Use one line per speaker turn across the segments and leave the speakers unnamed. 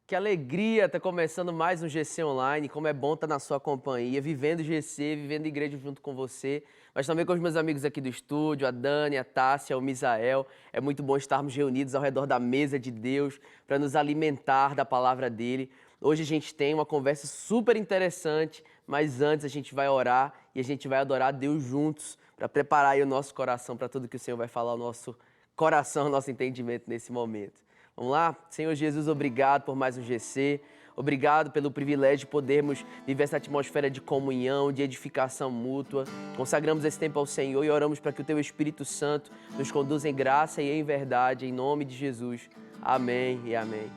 Que alegria estar começando mais um GC Online, como é bom estar na sua companhia, vivendo GC, vivendo igreja junto com você, mas também com os meus amigos aqui do estúdio, a Dani, a Tássia, o Misael. É muito bom estarmos reunidos ao redor da mesa de Deus para nos alimentar da palavra dele. Hoje a gente tem uma conversa super interessante, mas antes a gente vai orar e a gente vai adorar a Deus juntos para preparar aí o nosso coração para tudo que o Senhor vai falar ao nosso coração, ao nosso entendimento nesse momento. Vamos lá? Senhor Jesus, obrigado por mais um GC. Obrigado pelo privilégio de podermos viver essa atmosfera de comunhão, de edificação mútua. Consagramos esse tempo ao Senhor e oramos para que o Teu Espírito Santo nos conduza em graça e em verdade, em nome de Jesus. Amém e amém.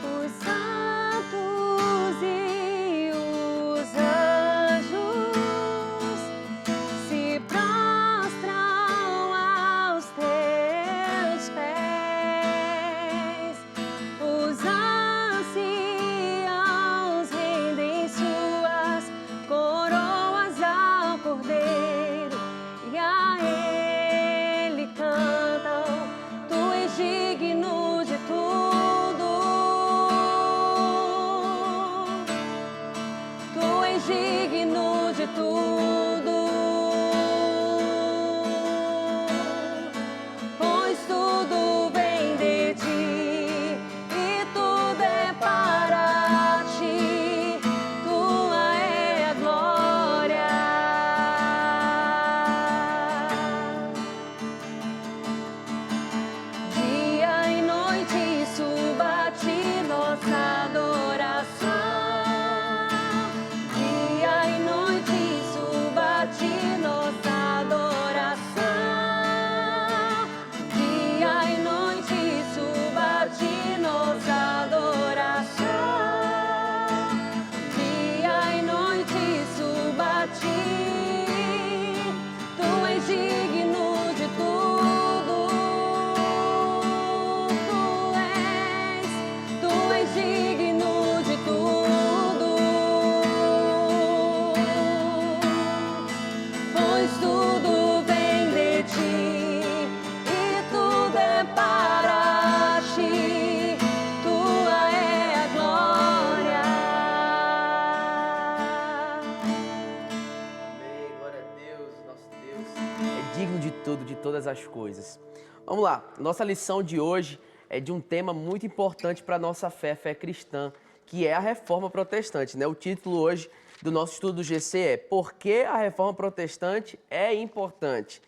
Os santos e os anjos se prostram aos teus pés. Os anciãos rendem suas coroas ao Cordeiro e a Ele cantam: Tu és digno de tudo. Tu és digno de tudo, pois tudo vem de ti e tudo é para ti. Tua é a glória. Dia e noite suba a ti nossa adoração. Dia e noite suba a ti nossa adoração. Dia e noite suba a ti nossa adoração. Dia e noite suba a ti. Tu és digno de tudo. Tu és digno de tudo, pois tudo vem de ti e tudo é para ti. Tua é a glória.
Amém, glória a Deus, nosso Deus é digno de tudo, de todas as coisas. Vamos lá, nossa lição de hoje é de um tema muito importante para a nossa fé cristã, que é a Reforma Protestante, né? O título hoje do nosso estudo do GC é Por que a Reforma Protestante é importante?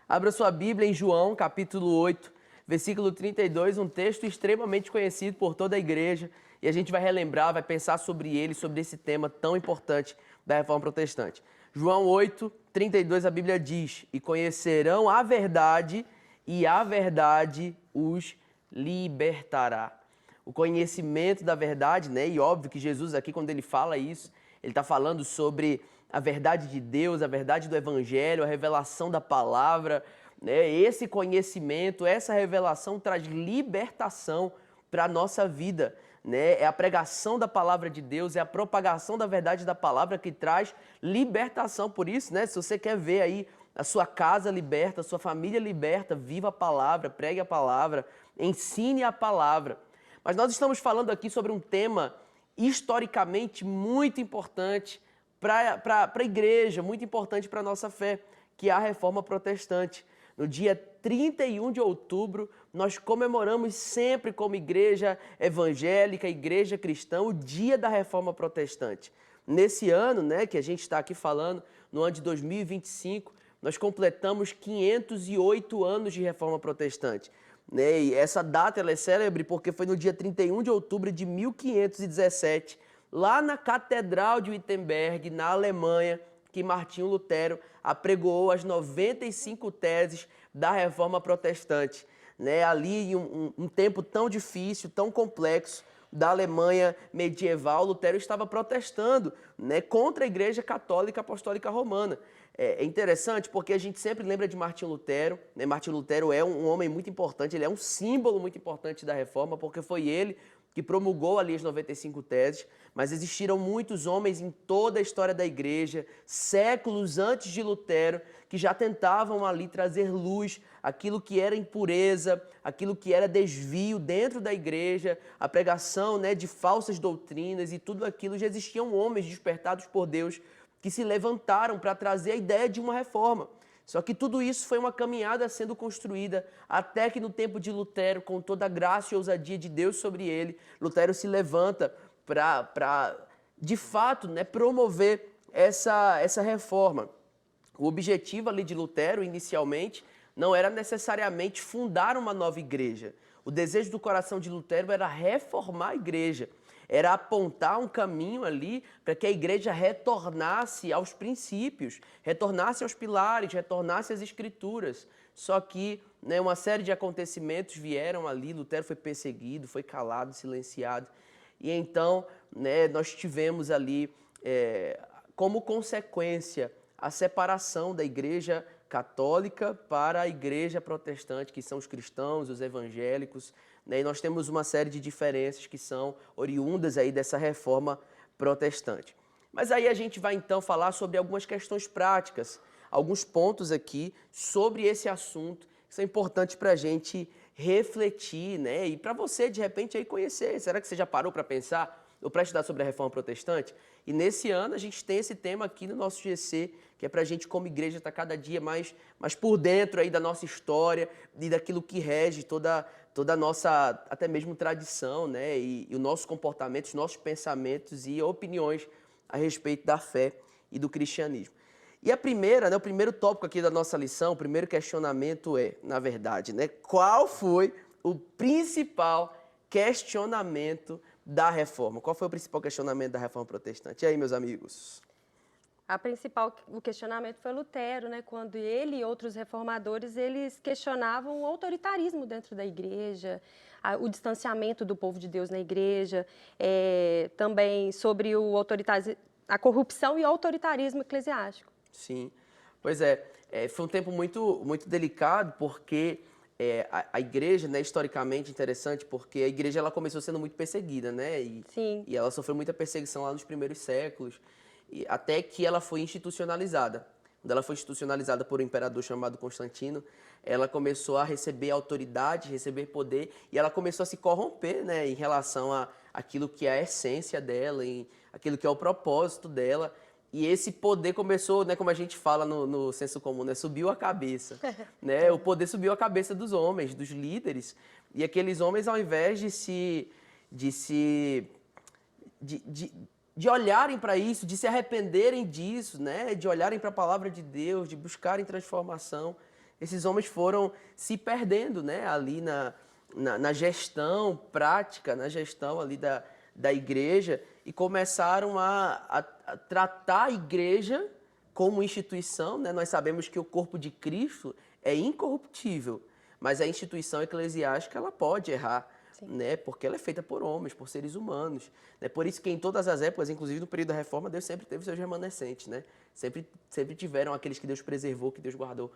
Abra sua Bíblia em João, capítulo 8, versículo 32, um texto extremamente conhecido por toda a igreja, e a gente vai relembrar, vai pensar sobre ele, sobre esse tema tão importante da Reforma Protestante. João 8, 32, a Bíblia diz: E conhecerão a verdade, e a verdade os libertará. O conhecimento da verdade, né? E óbvio que Jesus aqui, quando ele fala isso, ele está falando sobre a verdade de Deus, a verdade do Evangelho, a revelação da palavra, né? Esse conhecimento, essa revelação traz libertação para a nossa vida, né? É a pregação da palavra de Deus, é a propagação da verdade da palavra que traz libertação. Por isso, né? Se você quer ver aí a sua casa liberta, a sua família liberta, viva a palavra, pregue a palavra, ensine a palavra. Mas nós estamos falando aqui sobre um tema historicamente muito importante para a igreja, muito importante para a nossa fé, que é a Reforma Protestante. No dia 31 de outubro, nós comemoramos sempre como igreja evangélica, igreja cristã, o dia da Reforma Protestante. Nesse ano, né, que a gente está aqui falando, no ano de 2025, nós completamos 508 anos de Reforma Protestante. Né? E essa data ela é célebre porque foi no dia 31 de outubro de 1517, lá na Catedral de Wittenberg, na Alemanha, que Martinho Lutero apregoou as 95 teses da Reforma Protestante. Né? Ali, em um tempo tão difícil, tão complexo, da Alemanha medieval, Lutero estava protestando, né, contra a Igreja Católica Apostólica Romana. É interessante porque a gente sempre lembra de Martinho Lutero, né? Martinho Lutero é um homem muito importante, ele é um símbolo muito importante da Reforma, porque foi ele que promulgou ali as 95 teses, mas existiram muitos homens em toda a história da igreja, séculos antes de Lutero, que já tentavam ali trazer luz àquilo que era impureza, aquilo que era desvio dentro da igreja, a pregação, né, de falsas doutrinas e tudo aquilo. Já existiam homens despertados por Deus que se levantaram para trazer a ideia de uma reforma. Só que tudo isso foi uma caminhada sendo construída até que no tempo de Lutero, com toda a graça e ousadia de Deus sobre ele, Lutero se levanta para de fato, né, promover essa reforma. O objetivo ali de Lutero, inicialmente, não era necessariamente fundar uma nova igreja. O desejo do coração de Lutero era reformar a igreja. Era apontar um caminho ali para que a igreja retornasse aos princípios, retornasse aos pilares, retornasse às escrituras. Só que, né, uma série de acontecimentos vieram ali, Lutero foi perseguido, foi calado, silenciado. E então, né, nós tivemos ali, como consequência, a separação da igreja católica para a igreja protestante, que são os cristãos, os evangélicos, né? E nós temos uma série de diferenças que são oriundas aí dessa reforma protestante. Mas aí a gente vai então falar sobre algumas questões práticas, alguns pontos aqui sobre esse assunto que são importantes para a gente refletir, né? E para você, de repente, aí conhecer. Será que você já parou para pensar ou para estudar sobre a reforma protestante? E nesse ano a gente tem esse tema aqui no nosso GC, que é para a gente, como igreja, estar cada dia mais por dentro aí da nossa história e daquilo que rege toda a nossa, até mesmo tradição, né? E o nosso comportamento, os nossos pensamentos e opiniões a respeito da fé e do cristianismo. E a primeira, né, o primeiro tópico aqui da nossa lição, o primeiro questionamento é, na verdade, né, qual foi o principal questionamento da reforma? Qual foi o principal questionamento da reforma protestante? E aí, meus amigos?
O questionamento foi Lutero, né? Quando ele e outros reformadores, eles questionavam o autoritarismo dentro da igreja, o distanciamento do povo de Deus na igreja, também sobre a corrupção e o autoritarismo eclesiástico.
Sim, pois foi um tempo muito, muito delicado, porque a igreja, né, historicamente interessante, porque a igreja ela começou sendo muito perseguida, né?
Sim.
E ela sofreu muita perseguição lá nos primeiros séculos, até que ela foi institucionalizada. Quando ela foi institucionalizada por um imperador chamado Constantino, ela começou a receber autoridade, receber poder, e ela começou a se corromper, né, em relação a aquilo que é a essência dela, em aquilo que é o propósito dela. E esse poder começou, né, como a gente fala no senso comum, né, subiu a cabeça. Né? O poder subiu a cabeça dos homens, dos líderes. E aqueles homens, ao invés de olharem para isso, de se arrependerem disso, né, de olharem para a palavra de Deus, de buscarem transformação, esses homens foram se perdendo, né, ali na gestão prática, na gestão ali da igreja, e começaram a tratar a igreja como instituição, né? Nós sabemos que o corpo de Cristo é incorruptível, mas a instituição eclesiástica ela pode errar, né? Porque ela é feita por homens, por seres humanos. É por isso que em todas as épocas, inclusive no período da Reforma, Deus sempre teve seus remanescentes, né? Sempre tiveram aqueles que Deus preservou, que Deus guardou.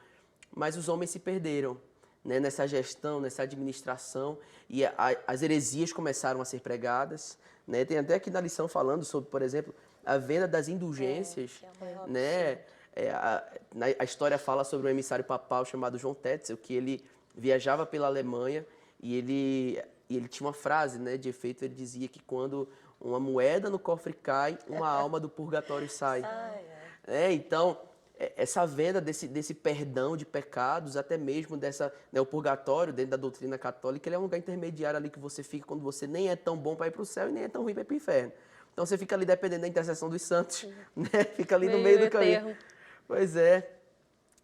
Mas os homens se perderam, né? Nessa gestão, nessa administração, e as heresias começaram a ser pregadas, né? Tem até aqui na lição falando sobre, por exemplo, a venda das indulgências, né? A história fala sobre um emissário papal chamado João Tetzel, que ele viajava pela Alemanha e ele tinha uma frase, né, de efeito. Ele dizia que quando uma moeda no cofre cai, uma alma do purgatório sai. Então, essa venda desse perdão de pecados, até mesmo né, o purgatório, dentro da doutrina católica, ele é um lugar intermediário ali que você fica quando você nem é tão bom para ir para o céu e nem é tão ruim para ir para o inferno. Então você fica ali dependendo da intercessão dos santos, né? Fica ali no meio do caminho. Pois é.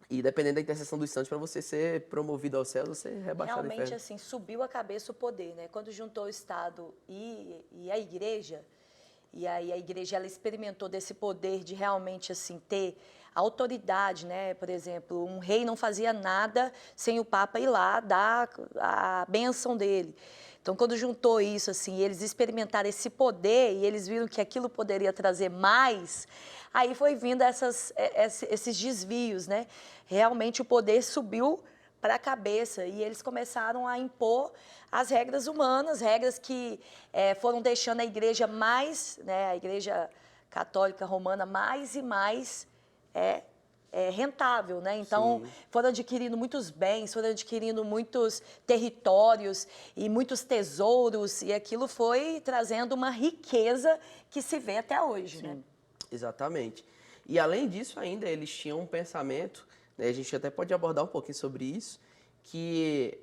E dependendo da intercessão dos santos, para você ser promovido ao céu, você é rebaixado ao inferno.
Realmente, assim, subiu a cabeça o poder, né? Quando juntou o Estado e a igreja, e aí a igreja ela experimentou desse poder de realmente, assim, ter autoridade, né? Por exemplo, um rei não fazia nada sem o Papa ir lá dar a bênção dele. Então, quando juntou isso, assim, eles experimentaram esse poder e eles viram que aquilo poderia trazer mais, aí foi vindo esses desvios, né? Realmente o poder subiu para a cabeça e eles começaram a impor as regras humanas, regras que foram deixando a igreja mais, né, a igreja católica romana mais e mais rentável, né? Então,
Sim.
foram adquirindo muitos bens, foram adquirindo muitos territórios e muitos tesouros, e aquilo foi trazendo uma riqueza que se vê até hoje, né?
Exatamente. E além disso ainda, eles tinham um pensamento, né, a gente até pode abordar um pouquinho sobre isso, que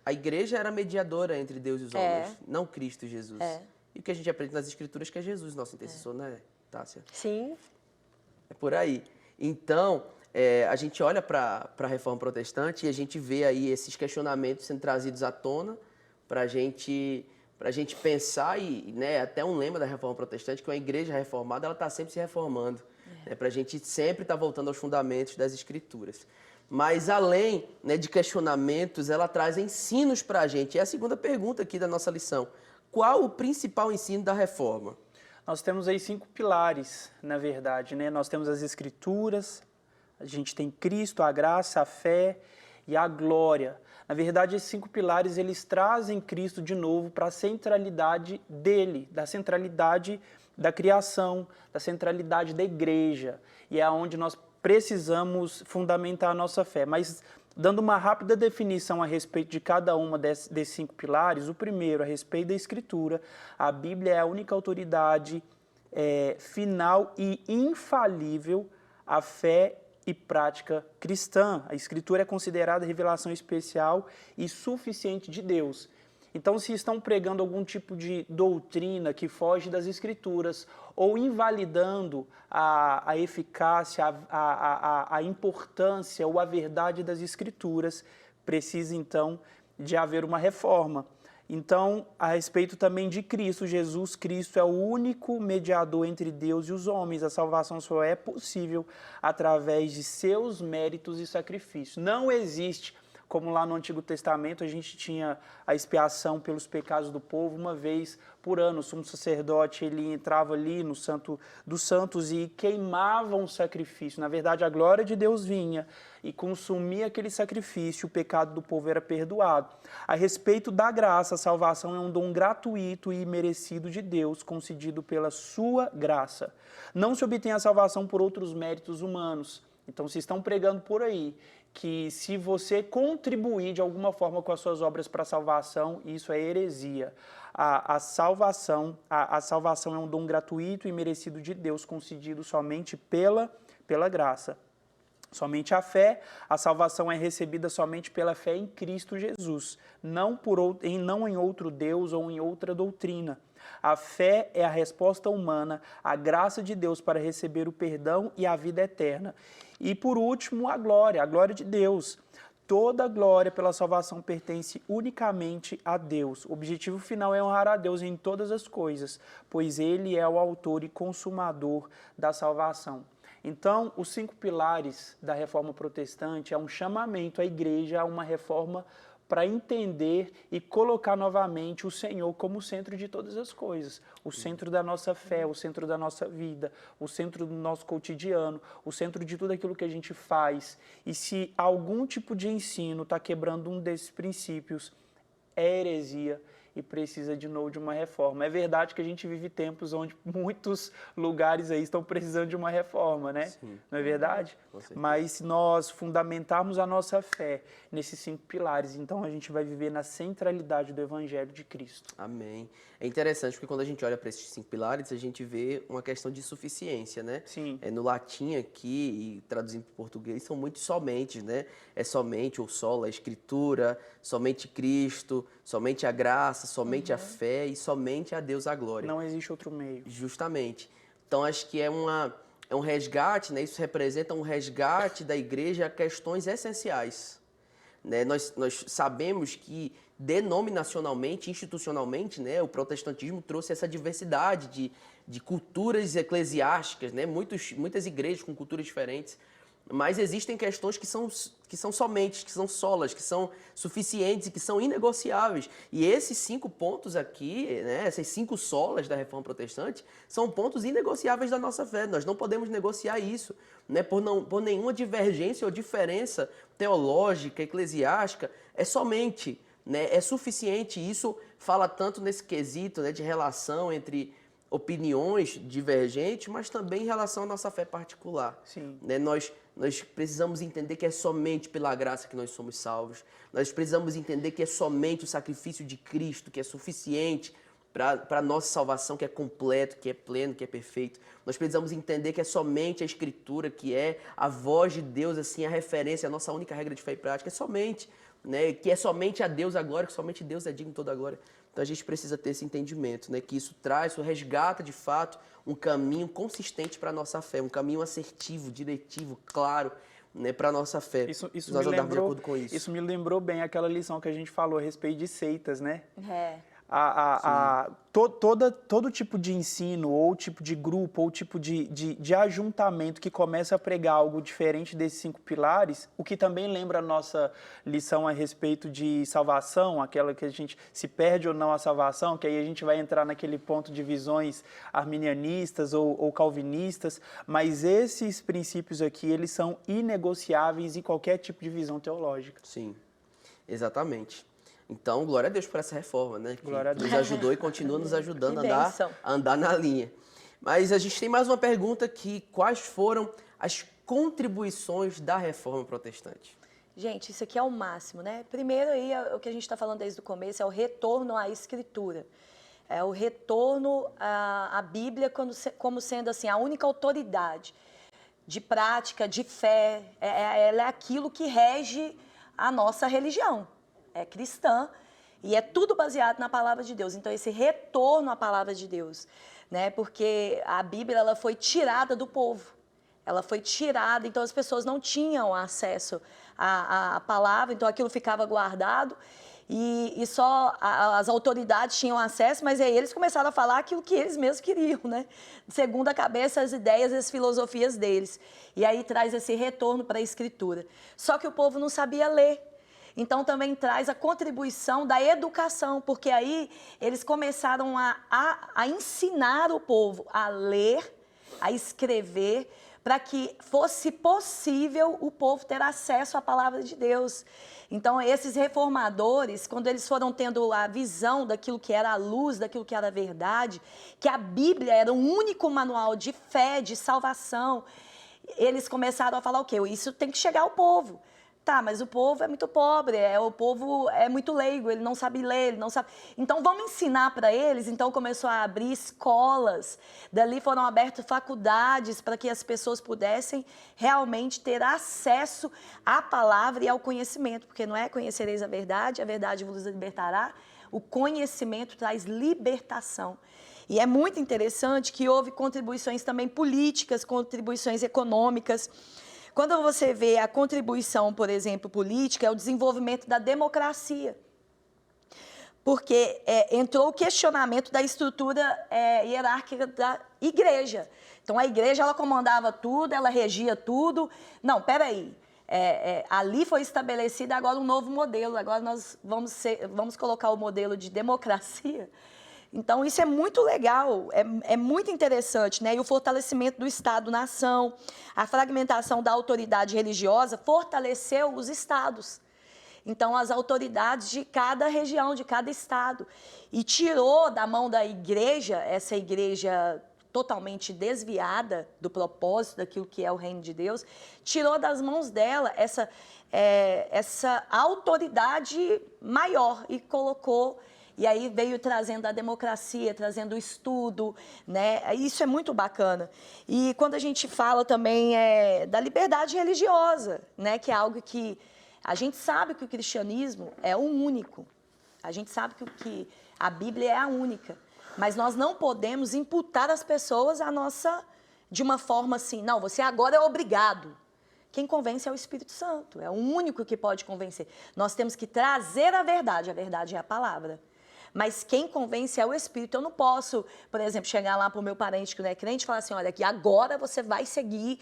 a igreja era mediadora entre Deus e os homens, não Cristo Jesus. E o que a gente aprende nas Escrituras que é Jesus, nosso intercessor, né, Tássia?
Sim.
É por aí. Então, a gente olha para a Reforma Protestante e a gente vê aí esses questionamentos sendo trazidos à tona para a gente pensar, e né, até um lema da Reforma Protestante, que uma igreja reformada ela está sempre se reformando, né, para a gente sempre estar voltando aos fundamentos das Escrituras. Mas além, né, de questionamentos, ela traz ensinos para a gente. É a segunda pergunta aqui da nossa lição. Qual o principal ensino da Reforma?
Nós temos aí 5 pilares, na verdade, né? Nós temos as Escrituras, a gente tem Cristo, a graça, a fé e a glória. Na verdade, esses 5 pilares, eles trazem Cristo de novo para a centralidade dele, da centralidade da criação, da centralidade da igreja. E é onde nós precisamos fundamentar a nossa fé. Mas, dando uma rápida definição a respeito de cada uma desses 5 pilares, o primeiro, a respeito da Escritura, a Bíblia é a única autoridade final e infalível à fé e prática cristã. A Escritura é considerada revelação especial e suficiente de Deus. Então, se estão pregando algum tipo de doutrina que foge das Escrituras ou invalidando a eficácia, a importância ou a verdade das Escrituras, precisa, então, de haver uma reforma. Então, a respeito também de Cristo, Jesus Cristo é o único mediador entre Deus e os homens. A salvação só é possível através de seus méritos e sacrifício. Não existe, como lá no Antigo Testamento a gente tinha a expiação pelos pecados do povo uma vez por ano. O sumo sacerdote ele entrava ali no Santo dos Santos e queimava um sacrifício. Na verdade, a glória de Deus vinha e consumia aquele sacrifício, o pecado do povo era perdoado. A respeito da graça, a salvação é um dom gratuito e merecido de Deus, concedido pela sua graça. Não se obtém a salvação por outros méritos humanos. Então, se estão pregando por aí que se você contribuir de alguma forma com as suas obras para a salvação, isso é heresia. A salvação é um dom gratuito e merecido de Deus, concedido somente pela graça. Somente a fé, a salvação é recebida somente pela fé em Cristo Jesus, não em outro Deus ou em outra doutrina. A fé é a resposta humana, a graça de Deus para receber o perdão e a vida eterna. E por último, a glória de Deus. Toda a glória pela salvação pertence unicamente a Deus. O objetivo final é honrar a Deus em todas as coisas, pois Ele é o autor e consumador da salvação. Então, os 5 pilares da Reforma Protestante é um chamamento à igreja a uma reforma para entender e colocar novamente o Senhor como o centro de todas as coisas, o centro da nossa fé, o centro da nossa vida, o centro do nosso cotidiano, o centro de tudo aquilo que a gente faz. E se algum tipo de ensino está quebrando um desses princípios, é heresia e precisa de novo de uma reforma. É verdade que a gente vive tempos onde muitos lugares aí estão precisando de uma reforma, né?
Sim.
Não é verdade? Mas se nós fundamentarmos a nossa fé nesses 5 pilares, então a gente vai viver na centralidade do Evangelho de Cristo.
Amém. É interessante porque quando a gente olha para esses 5 pilares, a gente vê uma questão de suficiência, né?
Sim.
No latim aqui, e traduzindo para o português, são muitos somente, né? É somente ou só a Escritura, somente Cristo, somente a graça, somente a fé e somente a Deus a glória.
Não existe outro meio.
Justamente. Então, acho que é um resgate, né? Isso representa um resgate da igreja a questões essenciais. Né? Nós sabemos que denominacionalmente, institucionalmente, né, o protestantismo trouxe essa diversidade de culturas eclesiásticas, né? Muitas igrejas com culturas diferentes. mas existem questões que são somente, que são solas, que são suficientes e que são inegociáveis. E esses 5 pontos aqui, né, essas 5 solas da Reforma Protestante, são pontos inegociáveis da nossa fé. Nós não podemos negociar isso, né, por nenhuma divergência ou diferença teológica, eclesiástica, é somente, né, é suficiente. Isso fala tanto nesse quesito, né, de relação entre opiniões divergentes, mas também em relação à nossa fé particular.
Sim.
Né? Nós precisamos entender que é somente pela graça que nós somos salvos. Nós precisamos entender que é somente o sacrifício de Cristo que é suficiente para a nossa salvação, que é completo, que é pleno, que é perfeito. Nós precisamos entender que é somente a Escritura, que é a voz de Deus, assim, a referência, a nossa única regra de fé e prática. É somente, né? Que é somente a Deus a glória, que somente Deus é digno de toda a glória. Então a gente precisa ter esse entendimento, né? Que isso resgata de fato um caminho consistente para a nossa fé, um caminho assertivo, diretivo, claro, né, para a nossa fé.
Isso
nós
me
andarmos de
lembrou,
acordo com isso.
Isso me lembrou bem aquela lição que a gente falou a respeito de seitas, né? Todo tipo de ensino, ou tipo de grupo, ou tipo de ajuntamento que começa a pregar algo diferente desses 5 pilares, o que também lembra a nossa lição a respeito de salvação, aquela que a gente se perde ou não a salvação, que aí a gente vai entrar naquele ponto de visões arminianistas ou calvinistas, mas esses princípios aqui, eles são inegociáveis em qualquer tipo de visão teológica.
Sim, exatamente. Então, glória a Deus por essa reforma, né? Que
Glória a Deus.
nos ajudou e continua nos ajudando
a
andar na linha. Mas a gente tem mais uma pergunta aqui. Quais foram as contribuições da Reforma Protestante?
Gente, isso aqui é o máximo, né? Primeiro aí, o que a gente está falando desde o começo é o retorno à Escritura. É o retorno à Bíblia como sendo assim, a única autoridade de prática, de fé. Ela é aquilo que rege a nossa religião. É cristã e é tudo baseado na palavra de Deus. Então, esse retorno à palavra de Deus, né? Porque a Bíblia ela foi tirada do povo. Ela foi tirada, então as pessoas não tinham acesso à palavra, então aquilo ficava guardado e só as autoridades tinham acesso, mas aí eles começaram a falar aquilo que eles mesmos queriam, né? Segundo a cabeça, as ideias e as filosofias deles. E aí traz esse retorno para a Escritura. Só que o povo não sabia ler. Então, também traz a contribuição da educação, porque aí eles começaram a ensinar o povo a ler, a escrever, para que fosse possível o povo ter acesso à palavra de Deus. Então, esses reformadores, quando eles foram tendo a visão daquilo que era a luz, daquilo que era a verdade, que a Bíblia era o único manual de fé, de salvação, eles começaram a falar o quê? Isso tem que chegar ao povo. Tá, mas o povo é muito pobre, o povo é muito leigo, ele não sabe ler, ele não sabe... Então, vamos ensinar para eles. Então, começou a abrir escolas, dali foram abertas faculdades para que as pessoas pudessem realmente ter acesso à palavra e ao conhecimento, porque não é conhecereis a verdade vos libertará, o conhecimento traz libertação. E é muito interessante que houve contribuições também políticas, contribuições econômicas. Quando você vê a contribuição, por exemplo, política, é o desenvolvimento da democracia. Porque entrou o questionamento da estrutura hierárquica da igreja. Então, a igreja ela comandava tudo, ela regia tudo. Não, peraí. Ali foi estabelecido agora um novo modelo. Agora nós vamos colocar o modelo de democracia. Então, isso é muito legal, é muito interessante, né? E o fortalecimento do Estado-nação, a fragmentação da autoridade religiosa fortaleceu os estados. Então, as autoridades de cada região, de cada estado. E tirou da mão da igreja, essa igreja totalmente desviada do propósito daquilo que é o reino de Deus, tirou das mãos dela essa autoridade maior e colocou... E aí veio trazendo a democracia, trazendo o estudo, né? Isso é muito bacana. E quando a gente fala também da liberdade religiosa, né? Que é algo que a gente sabe que o cristianismo é o único. A gente sabe que a Bíblia é a única. Mas nós não podemos imputar às pessoas de uma forma assim, não, você agora é obrigado. Quem convence é o Espírito Santo, é o único que pode convencer. Nós temos que trazer a verdade é a palavra. Mas quem convence é o Espírito. Eu não posso, por exemplo, chegar lá para o meu parente que não é crente e falar assim, olha, que agora você vai seguir.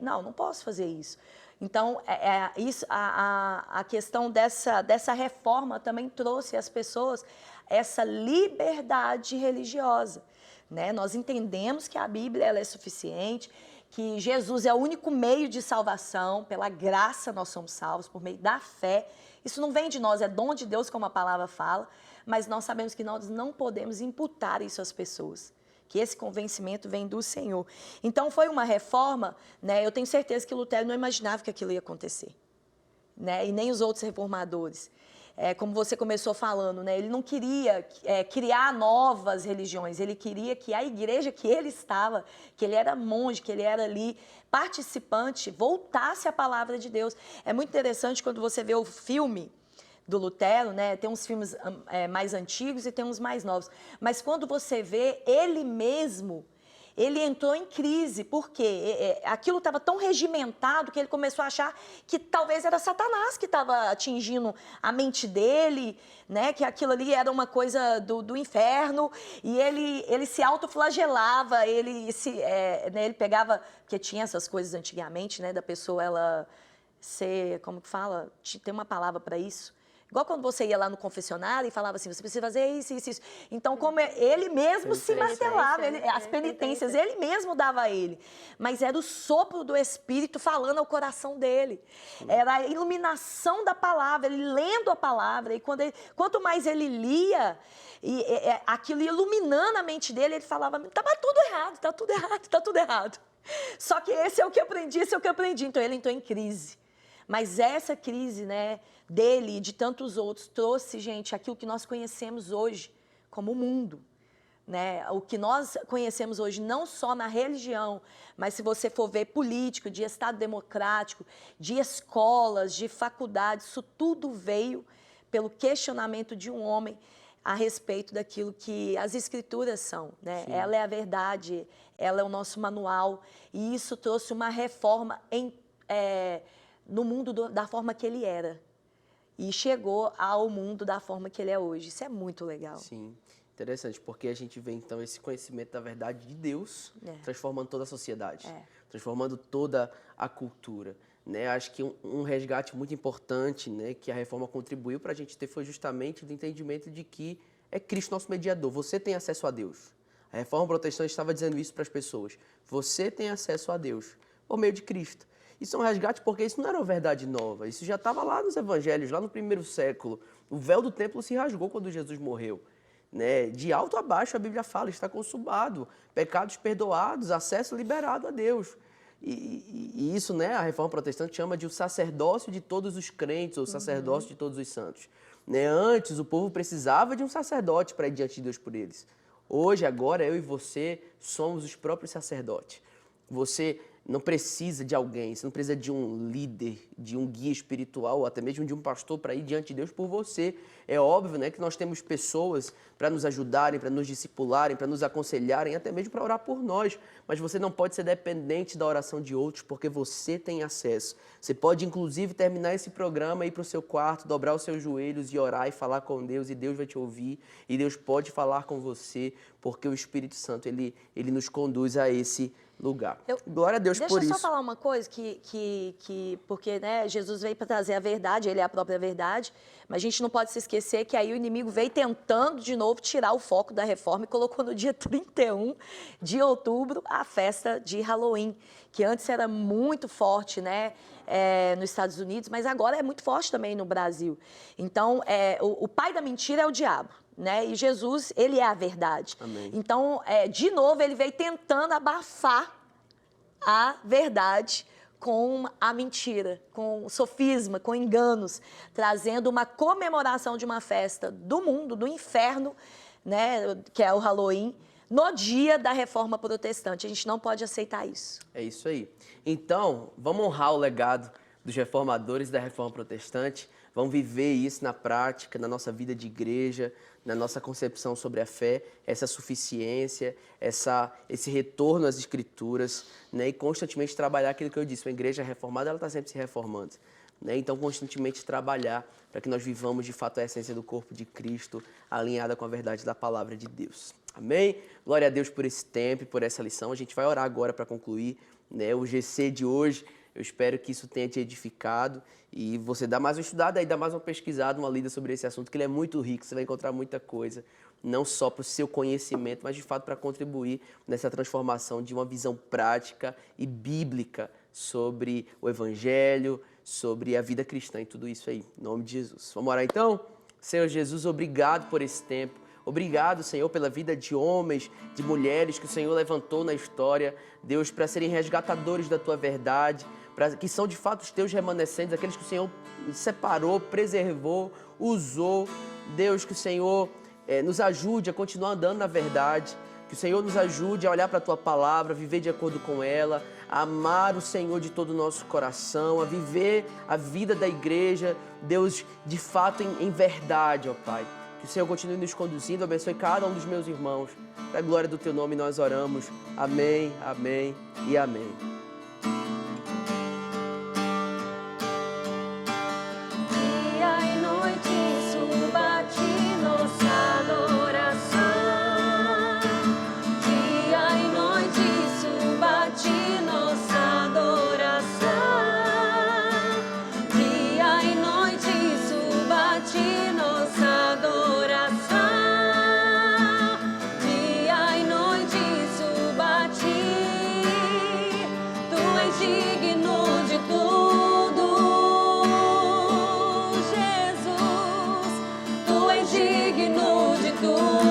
Não posso fazer isso. Então, a questão dessa reforma também trouxe às pessoas essa liberdade religiosa. Né? Nós entendemos que a Bíblia ela é suficiente, que Jesus é o único meio de salvação, pela graça nós somos salvos, por meio da fé. Isso não vem de nós, é dom de Deus, como a palavra fala, mas nós sabemos que nós não podemos imputar isso às pessoas, que esse convencimento vem do Senhor. Então foi uma reforma, né? Eu tenho certeza que Lutero não imaginava que aquilo ia acontecer, né? E nem os outros reformadores. Como você começou falando, né? Ele não queria criar novas religiões, ele queria que a igreja que ele estava, que ele era monge, que ele era ali participante, voltasse à palavra de Deus. É muito interessante quando você vê o filme do Lutero, né? Tem uns filmes mais antigos e tem uns mais novos. Mas quando você vê ele mesmo, ele entrou em crise, porque aquilo estava tão regimentado que ele começou a achar que talvez era Satanás que estava atingindo a mente dele, né? Que aquilo ali era uma coisa do inferno, e ele se autoflagelava, ele pegava, porque tinha essas coisas antigamente, né? Da pessoa ela ser, como que fala? Tem uma palavra para isso. Igual quando você ia lá no confessionário e falava assim, você precisa fazer isso, isso, isso. Então, como ele mesmo se martelava, as penitências, ele mesmo dava a ele. Mas era o sopro do Espírito falando ao coração dele. Era a iluminação da palavra, ele lendo a palavra. E quanto mais ele lia, aquilo ia iluminando a mente dele, ele falava, tá tudo errado, tá tudo errado, tá tudo errado. Só que esse é o que eu aprendi, esse é o que eu aprendi. Então, ele entrou em crise. Mas essa crise, né, dele e de tantos outros trouxe, gente, aquilo que nós conhecemos hoje como mundo. Né? O que nós conhecemos hoje não só na religião, mas se você for ver político, de Estado democrático, de escolas, de faculdades, isso tudo veio pelo questionamento de um homem a respeito daquilo que as Escrituras são. Né? Ela é a verdade, ela é o nosso manual, e isso trouxe uma reforma no mundo da forma que ele era. E chegou ao mundo da forma que ele é hoje. Isso é muito legal.
Sim, interessante, porque a gente vê, então, esse conhecimento da verdade de Deus transformando toda a sociedade, transformando toda a cultura. Né? Acho que um resgate muito importante, né, que a reforma contribuiu para a gente ter foi justamente o entendimento de que é Cristo nosso mediador. Você tem acesso a Deus. A reforma protestante estava dizendo isso para as pessoas. Você tem acesso a Deus por meio de Cristo. Isso é um resgate porque isso não era uma verdade nova. Isso já estava lá nos evangelhos, lá no primeiro século. O véu do templo se rasgou quando Jesus morreu. Né? De alto a baixo a Bíblia fala, está consumado, pecados perdoados, acesso liberado a Deus. E isso, né, a reforma protestante chama de o sacerdócio de todos os crentes, ou o sacerdócio de todos os santos. Né? Antes, o povo precisava de um sacerdote para ir diante de Deus por eles. Hoje, agora, eu e você somos os próprios sacerdotes. Você não precisa de alguém, você não precisa de um líder, de um guia espiritual, ou até mesmo de um pastor para ir diante de Deus por você. É óbvio, né, que nós temos pessoas para nos ajudarem, para nos discipularem, para nos aconselharem, até mesmo para orar por nós. Mas você não pode ser dependente da oração de outros, porque você tem acesso. Você pode, inclusive, terminar esse programa, ir para o seu quarto, dobrar os seus joelhos e orar e falar com Deus, e Deus vai te ouvir, e Deus pode falar com você, porque o Espírito Santo, ele nos conduz a esse lugar. Glória a Deus por isso.
Deixa eu só falar uma coisa, porque, né, Jesus veio para trazer a verdade, ele é a própria verdade, mas a gente não pode se esquecer que aí o inimigo veio tentando de novo tirar o foco da reforma e colocou no dia 31 de outubro a festa de Halloween, que antes era muito forte, né, nos Estados Unidos, mas agora é muito forte também no Brasil. Então, o pai da mentira é o diabo. Né? E Jesus, ele é a verdade.
Amém.
Então, de novo, ele veio tentando abafar a verdade com a mentira, com sofisma, com enganos, trazendo uma comemoração de uma festa do mundo, do inferno, né? Que é o Halloween, no dia da Reforma Protestante. A gente não pode aceitar isso.
É isso aí. Então, vamos honrar o legado dos reformadores da Reforma Protestante. Vamos viver isso na prática, na nossa vida de igreja, na nossa concepção sobre a fé, essa suficiência, esse retorno às Escrituras, né? E constantemente trabalhar aquilo que eu disse. A igreja reformada, ela está sempre se reformando. né? Então, constantemente trabalhar para que nós vivamos de fato a essência do corpo de Cristo, alinhada com a verdade da palavra de Deus. Amém? Glória a Deus por esse tempo e por essa lição. A gente vai orar agora para concluir, né, o GC de hoje. Eu espero que isso tenha te edificado e você dá mais uma estudada aí, dá mais uma pesquisada, uma lida sobre esse assunto, que ele é muito rico, você vai encontrar muita coisa, não só para o seu conhecimento, mas de fato para contribuir nessa transformação de uma visão prática e bíblica sobre o Evangelho, sobre a vida cristã e tudo isso aí, em nome de Jesus. Vamos orar então? Senhor Jesus, obrigado por esse tempo. Obrigado, Senhor, pela vida de homens, de mulheres que o Senhor levantou na história, Deus, para serem resgatadores da Tua verdade, que são de fato os Teus remanescentes, aqueles que o Senhor separou, preservou, usou. Deus, que o Senhor nos ajude a continuar andando na verdade, que o Senhor nos ajude a olhar para a Tua palavra, a viver de acordo com ela, a amar o Senhor de todo o nosso coração, a viver a vida da igreja, Deus, de fato em verdade, ó Pai. Que o Senhor continue nos conduzindo, abençoe cada um dos meus irmãos. Para a glória do Teu nome nós oramos. Amém, amém e amém.
Dia e noite suba de nossa adoração. Dia e noite suba de nossa adoração. Dia e noite suba de nossa adoração. Dia e noite suba de. Tu és digno de tudo, Jesus. Tu és digno de tudo.